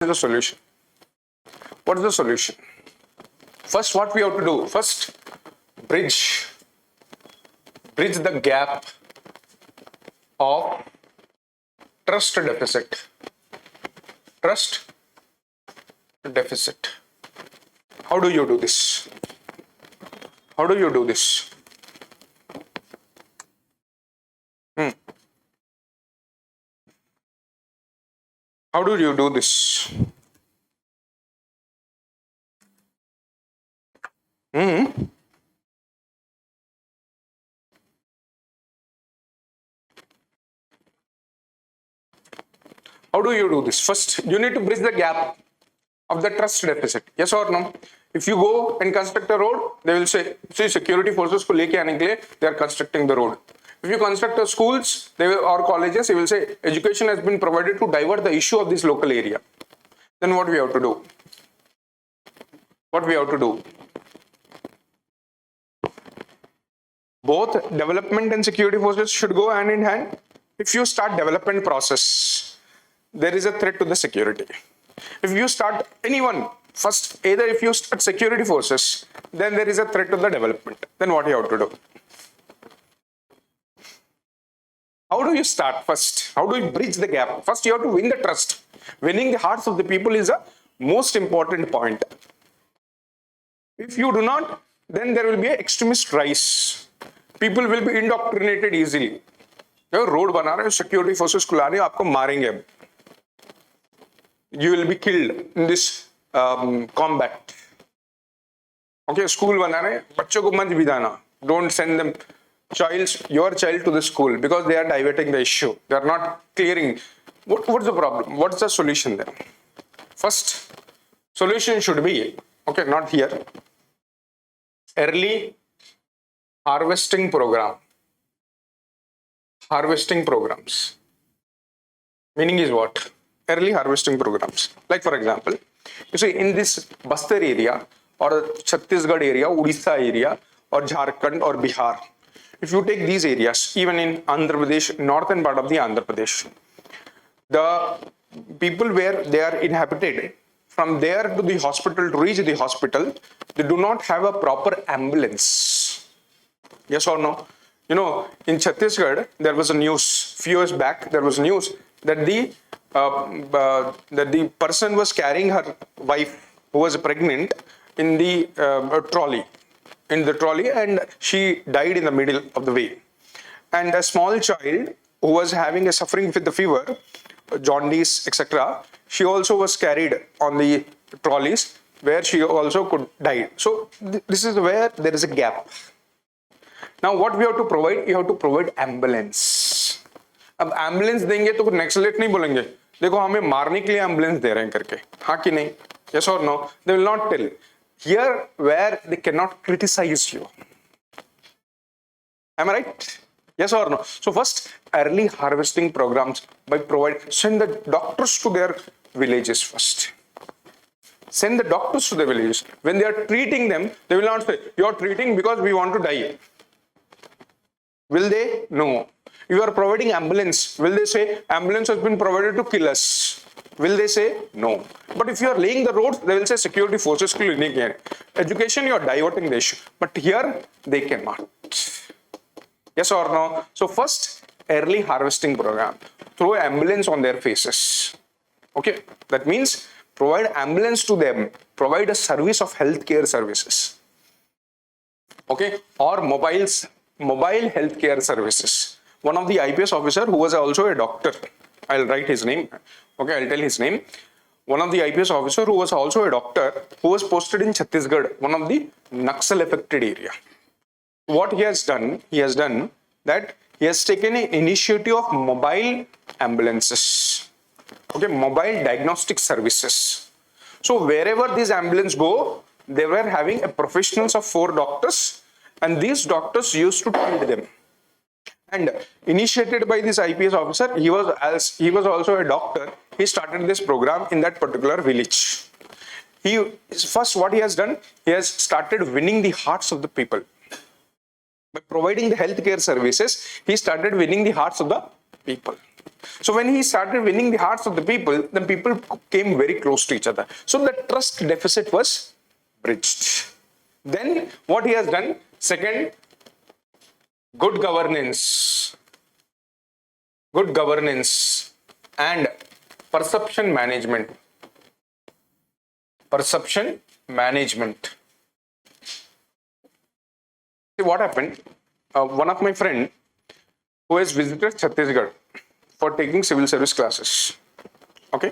is the solution? What is the solution? First, what we have to do? First, bridge the gap of trust deficit. Trust deficit. How do you do this? How do you do this? How do you do this? How do you do this? First, you need to bridge the gap of the trust deficit. Yes or no? If you go and construct a road, they will say, see, security forces ko leke aane ke liye, they are constructing the road. If you construct a schools or colleges, they will say, education has been provided to divert the issue of this local area. Then what we have to do? What we have to do? Both development and security forces should go hand in hand. If you start development process, there is a threat to the security. If you start anyone, first, either if you start security forces, then there is a threat to the development. Then what you have to do? How do you start first? How do you bridge the gap? First, you have to win the trust. Winning the hearts of the people is a most important point. If you do not, then there will be an extremist rise. People will be indoctrinated easily. Road बना रहे हो, security forces को ला रहे हो, आपको मारेंगे. You will be killed in this combat. Okay, school बना रहे, बच्चों को मत बिठाना. Don't send them your child to the school because they are diverting the issue. They are not clearing. What's the problem? What's the solution then? First, solution should be, okay, not here. Early harvesting program. Harvesting programs. Meaning is what? Early harvesting programs. Like for example, you see in this Bastar area or Chhattisgarh area, Odisha area or Jharkhand or Bihar, if you take these areas, even in Andhra Pradesh, northern part of the Andhra Pradesh, the people where they are inhabited, from there to the hospital, to reach the hospital, they do not have a proper ambulance. Yes or no? You know, in Chhattisgarh, there was a news, few years back, there was news that the person was carrying her wife who was pregnant in the trolley, and she died in the middle of the way. And a small child who was having a suffering with the fever, jaundice, etc., she also was carried on the trolleys where she also could die. So this is where there is a gap. Now what we have to provide? You have to provide ambulance. अब ambulance देंगे तो नक्सलेट नहीं बोलेंगे देखो हमें मारने के लिए एम्बुलेंस दे रहे हैं करके, हाँ कि नहीं? Yes or no? They will not tell. Here where they cannot criticize you. Am I right? Yes or no? So first, early harvesting programs by send the doctors to their villages first. Send the doctors to the villages. When they are treating them, they will not say, you are treating because we want to die. Will they? No. You are providing ambulance. Will they say, ambulance has been provided to kill us? Will they say? No. But if you are laying the roads, they will say security forces को लेने के हैं. Education, you are diverting the issue. But here, they cannot. Yes or no? So first, early harvesting program. Throw ambulance on their faces. Okay? That means provide ambulance to them. Provide a service of healthcare services. Okay? Or mobile healthcare services. One of the IPS officer who was also a doctor, I'll write his name. Okay, I'll tell his name. One of the IPS officer who was also a doctor who was posted in Chhattisgarh, one of the Naxal affected area. What he has done that he has taken an initiative of mobile ambulances. Okay, mobile diagnostic services. So wherever these ambulances go, they were having a professionals of 4 doctors, and these doctors used to treat them. And initiated by this IPS officer, he was also a doctor. He started this program in that particular village. First, what he has done, he has started winning the hearts of the people. By providing the healthcare services, he started winning the hearts of the people. So when he started winning the hearts of the people, then people came very close to each other. So the trust deficit was bridged. Then what he has done, second, good governance and perception management. Perception management. See what happened? One of my friend who has visited Chhattisgarh for taking civil service classes. Okay.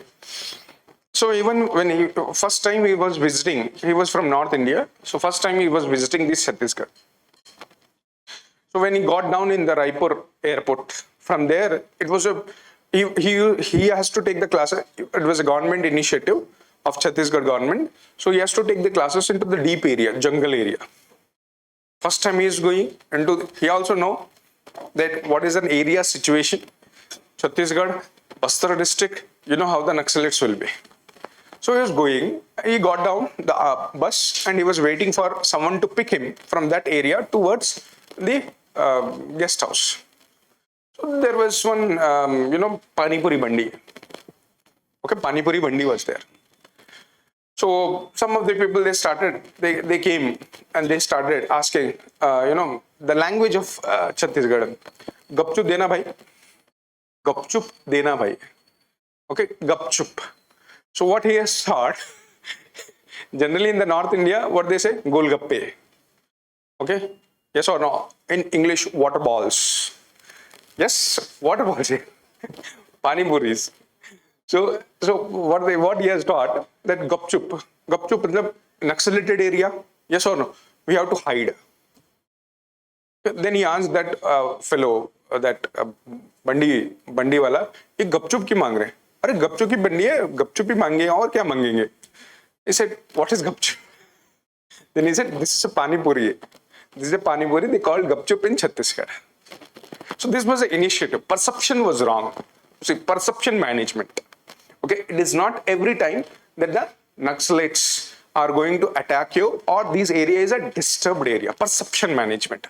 So even when he first time he was visiting, he was from North India. So first time he was visiting this Chhattisgarh. So when he got down in the Raipur airport, from there it was a he has to take the classes. It was a government initiative of Chhattisgarh government. So he has to take the classes into the deep area, jungle area. First time he is going into, he also know that what is an area situation. Chhattisgarh, Bastar district, you know how the Naxalites will be. So he was going, he got down the bus and he was waiting for someone to pick him from that area towards the guest house. So there was one, Pani Puri Bandi. Okay, Pani Puri Bandi was there. So some of the people, they came and they started asking, the language of Chhattisgarh. Gupchup dena bhai. Gupchup dena bhai. Okay, Gupchup. So what he has thought, generally in the North India, what they say, Golgappe. Okay, yes or no? In English, water balls. Yes, water balls. Pani puris. So what he has taught, that Gupchup is the Naxalited area. Yes or no? We have to hide. Then he asked that fellow, that bandi wala, ये गपचुप की मांग रहे हैं. अरे गपचुप की बंडी है, गपचुप ही मांगे और क्या मांगेंगे? He said, what is gupchup? Then he said, this is a pani puri. This is a pani puri. They called gupchup in Chhattisgarh. So this was an initiative. Perception was wrong. See, perception management. Okay, it is not every time that the Naxalites are going to attack you or these areas are disturbed area. Perception management.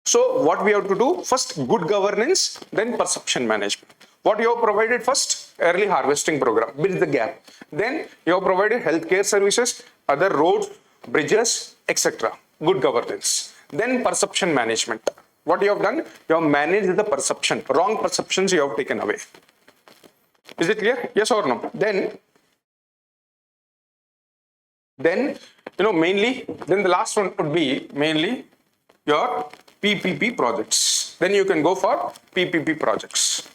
So what we have to do, first good governance, then perception management. What you have provided first, early harvesting program, bridge the gap. Then you have provided healthcare services, other roads, bridges, etc. Good governance. Then perception management. What you have done, you have managed the perception. Wrong perceptions you have taken away. Is it clear? Yes or no? Then mainly, then the last one would be mainly your PPP projects. Then you can go for PPP projects.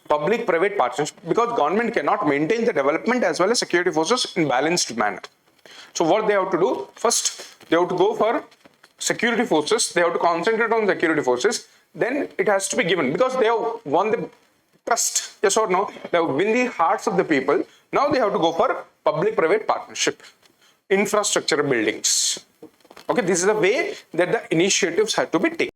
Public-private partnership, because government cannot maintain the development as well as security forces in balanced manner. So what they have to do, first they have to go for security forces, they have to concentrate on security forces, then it has to be given, because they have won the trust, yes or no, they have win the hearts of the people. Now they have to go for public-private partnership, infrastructure buildings. Okay, this is the way that the initiatives have to be taken.